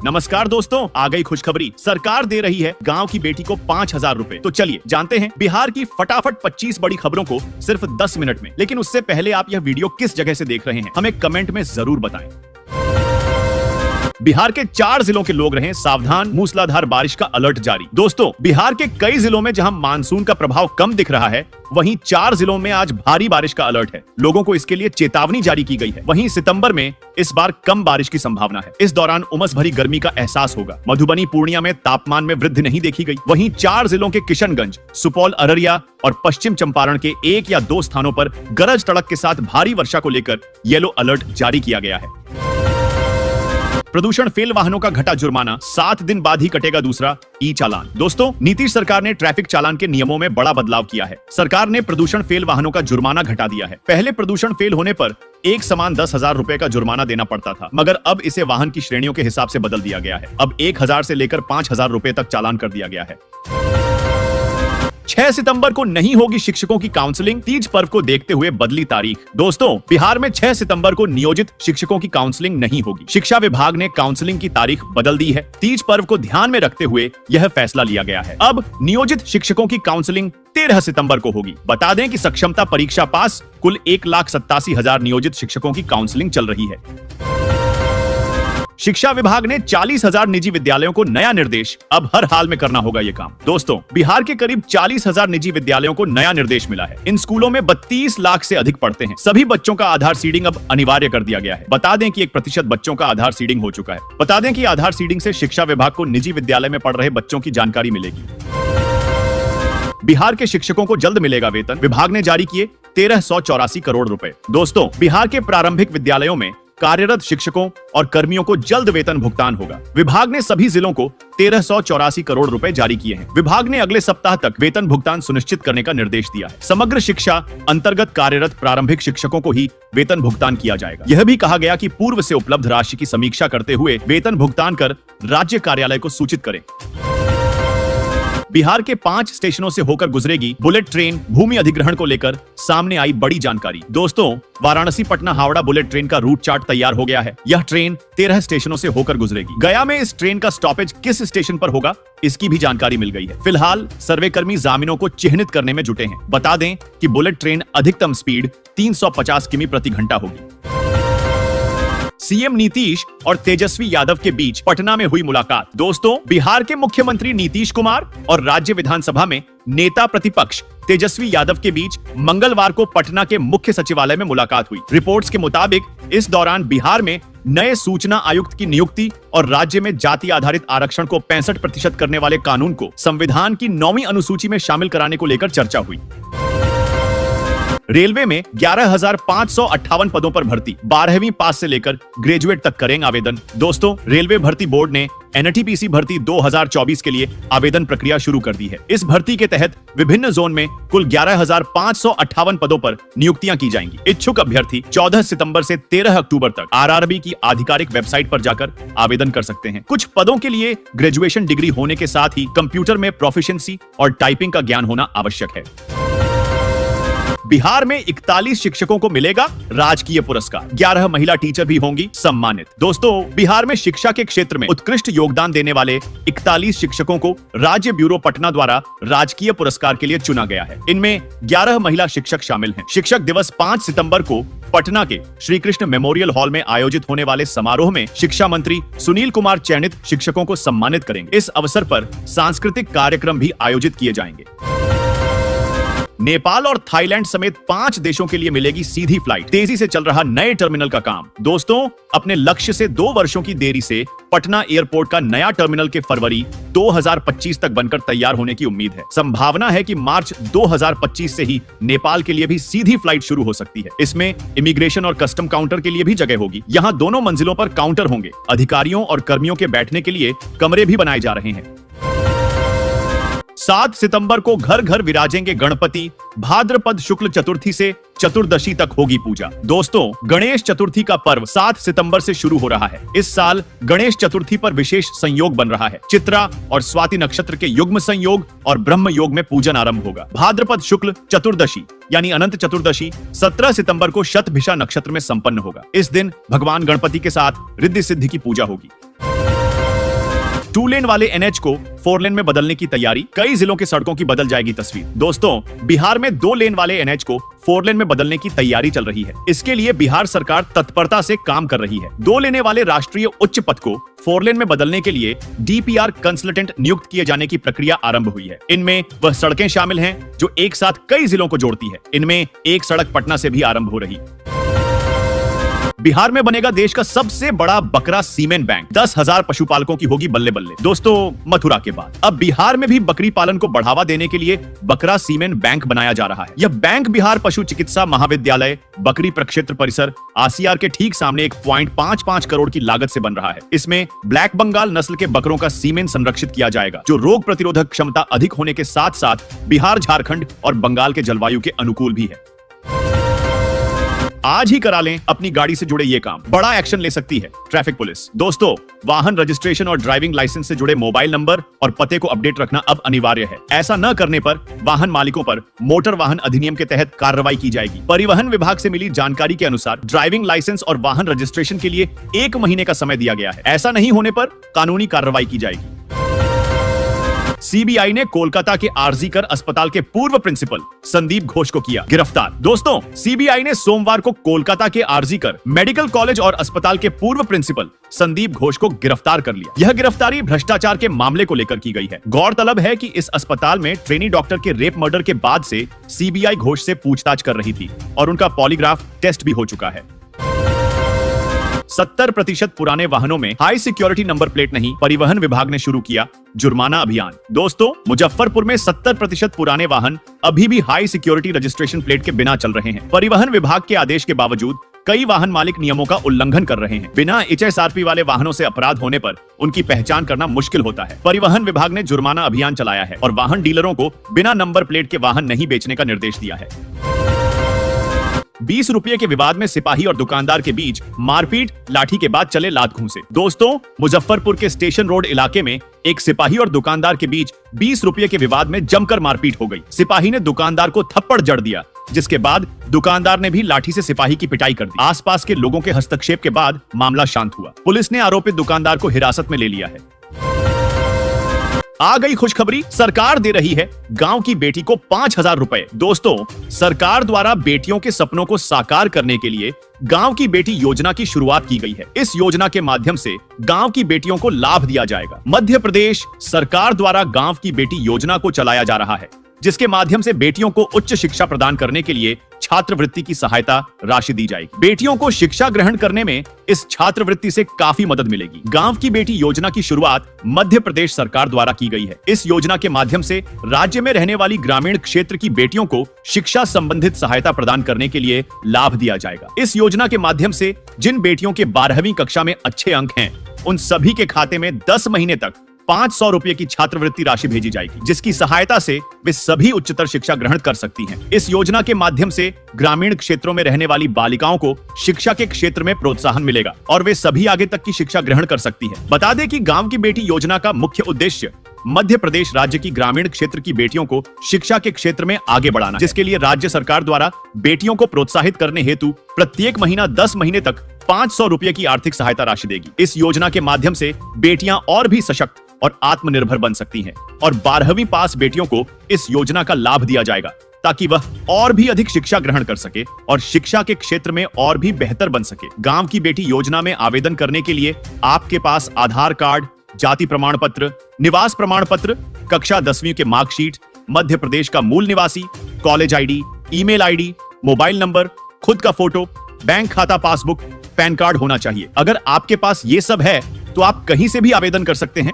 नमस्कार दोस्तों, आ गई खुशखबरी। सरकार दे रही है गांव की बेटी को 5,000 रुपए। तो चलिए जानते हैं बिहार की फटाफट 25 बड़ी खबरों को सिर्फ 10 मिनट में। लेकिन उससे पहले आप यह वीडियो किस जगह से देख रहे हैं हमें कमेंट में जरूर बताएं। बिहार के 4 जिलों के लोग रहें सावधान, मूसलाधार बारिश का अलर्ट जारी। दोस्तों, बिहार के कई जिलों में जहां मानसून का प्रभाव कम दिख रहा है, वहीं 4 जिलों में आज भारी बारिश का अलर्ट है। लोगों को इसके लिए चेतावनी जारी की गई है। वहीं सितंबर में इस बार कम बारिश की संभावना है। इस दौरान उमस भरी गर्मी का एहसास होगा। मधुबनी, पूर्णिया में तापमान में वृद्धि नहीं देखी गई। वहीं 4 जिलों के किशनगंज, सुपौल, अररिया और पश्चिम चंपारण के 1 या 2 स्थानों पर गरज तड़क के साथ भारी वर्षा को लेकर येलो अलर्ट जारी किया गया है। प्रदूषण फेल वाहनों का घटा जुर्माना, 7 दिन बाद ही कटेगा दूसरा ई चालान। दोस्तों, नीतीश सरकार ने ट्रैफिक चालान के नियमों में बड़ा बदलाव किया है। सरकार ने प्रदूषण फेल वाहनों का जुर्माना घटा दिया है। पहले प्रदूषण फेल होने पर एक समान 10,000 रुपए का जुर्माना देना पड़ता था, मगर अब इसे वाहन की श्रेणियों के हिसाब से बदल दिया गया है। अब 1,000 से लेकर 5,000 रुपए तक चालान कर दिया गया है। 6 सितंबर को नहीं होगी शिक्षकों की काउंसलिंग, तीज पर्व को देखते हुए बदली तारीख। दोस्तों, बिहार में 6 सितंबर को नियोजित शिक्षकों की काउंसलिंग नहीं होगी। शिक्षा विभाग ने काउंसलिंग की तारीख बदल दी है। तीज पर्व को ध्यान में रखते हुए यह फैसला लिया गया है। अब नियोजित शिक्षकों की काउंसलिंग 13 सितंबर को होगी। बता दें कि सक्षमता परीक्षा पास कुल 1,87,000 नियोजित शिक्षकों की काउंसलिंग चल रही है। शिक्षा विभाग ने 40,000 निजी विद्यालयों को नया निर्देश, अब हर हाल में करना होगा ये काम। दोस्तों, बिहार के करीब 40,000 निजी विद्यालयों को नया निर्देश मिला है। इन स्कूलों में 32 लाख से अधिक पढ़ते हैं। सभी बच्चों का आधार सीडिंग अब अनिवार्य कर दिया गया है। बता दें कि 1% बच्चों का आधार सीडिंग हो चुका है। बता दें कि आधार सीडिंग से शिक्षा विभाग को निजी विद्यालय में पढ़ रहे बच्चों की जानकारी मिलेगी। बिहार के शिक्षकों को जल्द मिलेगा वेतन, विभाग ने जारी किए 1,384 करोड़ रुपए। दोस्तों, बिहार के प्रारंभिक विद्यालयों में कार्यरत शिक्षकों और कर्मियों को जल्द वेतन भुगतान होगा। विभाग ने सभी जिलों को 1,384 करोड़ रुपए जारी किए हैं। विभाग ने अगले सप्ताह तक वेतन भुगतान सुनिश्चित करने का निर्देश दिया है। समग्र शिक्षा अंतर्गत कार्यरत प्रारंभिक शिक्षकों को ही वेतन भुगतान किया जाएगा। यह भी कहा गया कि पूर्व से उपलब्ध राशि की समीक्षा करते हुए वेतन भुगतान कर राज्य कार्यालय को सूचित करें। बिहार के 5 स्टेशनों से होकर गुजरेगी बुलेट ट्रेन, भूमि अधिग्रहण को लेकर सामने आई बड़ी जानकारी। दोस्तों, वाराणसी पटना हावड़ा बुलेट ट्रेन का रूट चार्ट तैयार हो गया है। यह ट्रेन 13 स्टेशनों से होकर गुजरेगी। गया में इस ट्रेन का स्टॉपेज किस स्टेशन पर होगा, इसकी भी जानकारी मिल गई है। फिलहाल सर्वेकर्मी जामिनों को चिन्हित करने में जुटे हैं। बता दें कि बुलेट ट्रेन अधिकतम स्पीड 350 किमी प्रति घंटा होगी। सीएम नीतीश और तेजस्वी यादव के बीच पटना में हुई मुलाकात। दोस्तों, बिहार के मुख्यमंत्री नीतीश कुमार और राज्य विधानसभा में नेता प्रतिपक्ष तेजस्वी यादव के बीच मंगलवार को पटना के मुख्य सचिवालय में मुलाकात हुई। रिपोर्ट्स के मुताबिक इस दौरान बिहार में नए सूचना आयुक्त की नियुक्ति और राज्य में जाति आधारित आरक्षण को 65% करने वाले कानून को संविधान की 9वीं अनुसूची में शामिल कराने को लेकर चर्चा हुई। रेलवे में 11,558 पदों पर भर्ती, 12वीं पास से लेकर ग्रेजुएट तक करेंगे आवेदन। दोस्तों, रेलवे भर्ती बोर्ड ने एनटीपीसी भर्ती 2024 के लिए आवेदन प्रक्रिया शुरू कर दी है। इस भर्ती के तहत विभिन्न जोन में कुल 11,558 पदों पर नियुक्तियां की जाएंगी। इच्छुक अभ्यर्थी 14 सितंबर से 13 अक्टूबर तक आरआरबी की आधिकारिक वेबसाइट पर जाकर आवेदन कर सकते हैं। कुछ पदों के लिए ग्रेजुएशन डिग्री होने के साथ ही कंप्यूटर में प्रोफिशिएंसी और टाइपिंग का ज्ञान होना आवश्यक है। बिहार में 41 शिक्षकों को मिलेगा राजकीय पुरस्कार, 11 महिला टीचर भी होंगी सम्मानित। दोस्तों, बिहार में शिक्षा के क्षेत्र में उत्कृष्ट योगदान देने वाले 41 शिक्षकों को राज्य ब्यूरो पटना द्वारा राजकीय पुरस्कार के लिए चुना गया है। इनमें 11 महिला शिक्षक शामिल हैं। शिक्षक दिवस 5 सितंबर को पटना के श्री कृष्ण मेमोरियल हॉल में आयोजित होने वाले समारोह में शिक्षा मंत्री सुनील कुमार चयनित शिक्षकों को सम्मानित करेंगे। इस अवसर पर सांस्कृतिक कार्यक्रम भी आयोजित किए जाएंगे। नेपाल और थाईलैंड समेत 5 देशों के लिए मिलेगी सीधी फ्लाइट। तेजी से चल रहा नए टर्मिनल का काम। दोस्तों, अपने लक्ष्य से 2 वर्षों की देरी से पटना एयरपोर्ट का नया टर्मिनल के फरवरी 2025 तक बनकर तैयार होने की उम्मीद है। संभावना है कि मार्च 2025 से ही नेपाल के लिए भी सीधी फ्लाइट शुरू हो सकती है। इसमें इमिग्रेशन और कस्टम काउंटर के लिए भी जगह होगी। यहाँ दोनों मंजिलों पर काउंटर होंगे। अधिकारियों और कर्मियों के बैठने के लिए कमरे भी बनाए जा रहे हैं। 7 सितंबर को घर घर विराजेंगे गणपति। भाद्रपद शुक्ल चतुर्थी से चतुर्दशी तक होगी पूजा। दोस्तों, गणेश चतुर्थी का पर्व 7 सितंबर से शुरू हो रहा है। इस साल गणेश चतुर्थी पर विशेष संयोग बन रहा है। चित्रा और स्वाति नक्षत्र के युग्म संयोग और ब्रह्म योग में पूजन आरंभ होगा। भाद्रपद शुक्ल चतुर्दशी यानी अनंत चतुर्दशी 17 सितंबर को शतभिषा नक्षत्र में संपन्न होगा। इस दिन भगवान गणपति के साथ रिद्धि सिद्धि की पूजा होगी। 2 लेन वाले एनएच को 4 लेन में बदलने की तैयारी, कई जिलों के सड़कों की बदल जाएगी तस्वीर। दोस्तों, बिहार में 2 लेन वाले एनएच को 4 लेन में बदलने की तैयारी चल रही है। इसके लिए बिहार सरकार तत्परता से काम कर रही है। 2 लेने वाले राष्ट्रीय उच्च पथ को 4 लेन में बदलने के लिए डीपीआर कंसल्टेंट नियुक्त किए जाने की प्रक्रिया आरंभ हुई है। इनमें वह सड़कें शामिल हैं जो एक साथ कई जिलों को जोड़ती है। इनमें एक सड़क पटना से भी आरंभ हो रही। बिहार में बनेगा देश का सबसे बड़ा बकरा सीमेन बैंक। 10,000 पशुपालकों की होगी बल्ले बल्ले। दोस्तों, मथुरा के बाद अब बिहार में भी बकरी पालन को बढ़ावा देने के लिए बकरा सीमेन बैंक बनाया जा रहा है। यह बैंक बिहार पशु चिकित्सा महाविद्यालय बकरी प्रक्षेत्र परिसर आसियार के ठीक सामने 1.55 करोड़ की लागत से बन रहा है। इसमें ब्लैक बंगाल नस्ल के बकरों का सीमेन संरक्षित किया जाएगा, जो रोग प्रतिरोधक क्षमता अधिक होने के साथ साथ बिहार, झारखंड और बंगाल के जलवायु के अनुकूल भी है। आज ही करा लें अपनी गाड़ी से जुड़े ये काम, बड़ा एक्शन ले सकती है ट्रैफिक पुलिस। दोस्तों, वाहन रजिस्ट्रेशन और ड्राइविंग लाइसेंस से जुड़े मोबाइल नंबर और पते को अपडेट रखना अब अनिवार्य है। ऐसा न करने पर वाहन मालिकों पर मोटर वाहन अधिनियम के तहत कार्रवाई की जाएगी। परिवहन विभाग से मिली जानकारी के अनुसार ड्राइविंग लाइसेंस और वाहन रजिस्ट्रेशन के लिए 1 महीने का समय दिया गया है। ऐसा नहीं होने पर कानूनी कार्रवाई की जाएगी। सीबीआई ने कोलकाता के आरजी कर अस्पताल के पूर्व प्रिंसिपल संदीप घोष को किया गिरफ्तार। दोस्तों, सीबीआई ने सोमवार को कोलकाता के आरजी कर मेडिकल कॉलेज और अस्पताल के पूर्व प्रिंसिपल संदीप घोष को गिरफ्तार कर लिया। यह गिरफ्तारी भ्रष्टाचार के मामले को लेकर की गई है। गौरतलब है कि इस अस्पताल में ट्रेनी डॉक्टर के रेप मर्डर के बाद से सीबीआई घोष से पूछताछ कर रही थी और उनका पॉलीग्राफ टेस्ट भी हो चुका है। 70% पुराने वाहनों में हाई सिक्योरिटी नंबर प्लेट नहीं, परिवहन विभाग ने शुरू किया जुर्माना अभियान। दोस्तों, मुजफ्फरपुर में 70% पुराने वाहन अभी भी हाई सिक्योरिटी रजिस्ट्रेशन प्लेट के बिना चल रहे हैं। परिवहन विभाग के आदेश के बावजूद कई वाहन मालिक नियमों का उल्लंघन कर रहे हैं। बिना एचएसआरपी वाले वाहनों से अपराध होने पर उनकी पहचान करना मुश्किल होता है। परिवहन विभाग ने जुर्माना अभियान चलाया है और वाहन डीलरों को बिना नंबर प्लेट के वाहन नहीं बेचने का निर्देश दिया है। 20 रुपये के विवाद में सिपाही और दुकानदार के बीच मारपीट, लाठी के बाद चले लात घूंसे। दोस्तों, मुजफ्फरपुर के स्टेशन रोड इलाके में एक सिपाही और दुकानदार के बीच 20 रुपये के विवाद में जमकर मारपीट हो गई। सिपाही ने दुकानदार को थप्पड़ जड़ दिया, जिसके बाद दुकानदार ने भी लाठी से सिपाही की पिटाई कर दी। आसपास के लोगों के हस्तक्षेप के बाद मामला शांत हुआ। पुलिस ने आरोपित दुकानदार को हिरासत में ले लिया है। आ गई खुशखबरी, सरकार दे रही है गांव की बेटी को 5,000 रुपए। दोस्तों, सरकार द्वारा बेटियों के सपनों को साकार करने के लिए गांव की बेटी योजना की शुरुआत की गई है। इस योजना के माध्यम से गांव की बेटियों को लाभ दिया जाएगा। मध्य प्रदेश सरकार द्वारा गांव की बेटी योजना को चलाया जा रहा है, जिसके माध्यम से बेटियों को उच्च शिक्षा प्रदान करने के लिए छात्रवृत्ति की सहायता राशि दी जाएगी। बेटियों को शिक्षा ग्रहण करने में इस छात्रवृत्ति से काफी मदद मिलेगी। गांव की बेटी योजना की शुरुआत मध्य प्रदेश सरकार द्वारा की गई है। इस योजना के माध्यम से राज्य में रहने वाली ग्रामीण क्षेत्र की बेटियों को शिक्षा संबंधित सहायता प्रदान करने के लिए लाभ दिया जाएगा। इस योजना के माध्यम से जिन बेटियों के 12वीं कक्षा में अच्छे अंक हैं, उन सभी के खाते में 10 महीने तक 500 रुपए की छात्रवृत्ति राशि भेजी जाएगी, जिसकी सहायता से वे सभी उच्चतर शिक्षा ग्रहण कर सकती हैं। इस योजना के माध्यम से ग्रामीण क्षेत्रों में रहने वाली बालिकाओं को शिक्षा के क्षेत्र में प्रोत्साहन मिलेगा और वे सभी आगे तक की शिक्षा ग्रहण कर सकती हैं। बता दें कि गांव की बेटी योजना का मुख्य उद्देश्य मध्य प्रदेश राज्य की ग्रामीण क्षेत्र की बेटियों को शिक्षा के क्षेत्र में आगे बढ़ाना, जिसके लिए राज्य सरकार द्वारा बेटियों को प्रोत्साहित करने हेतु प्रत्येक महीना 10 महीने तक 500 रुपए की आर्थिक सहायता राशि देगी। इस योजना के माध्यम से बेटियां और भी सशक्त और आत्मनिर्भर बन सकती हैं और 12वीं पास बेटियों को इस योजना का लाभ दिया जाएगा, ताकि वह और भी अधिक शिक्षा ग्रहण कर सके और शिक्षा के क्षेत्र में और भी बेहतर बन सके। गांव की बेटी योजना में आवेदन करने के लिए आपके पास आधार कार्ड, जाति प्रमाण पत्र, निवास प्रमाण पत्र, कक्षा 10वीं के मार्कशीट, मध्य प्रदेश का मूल निवासी, college ID, email ID, mobile number, खुद का फोटो, बैंक खाता पासबुक, पैन कार्ड होना चाहिए। अगर आपके पास ये सब है तो आप कहीं से भी आवेदन कर सकते हैं।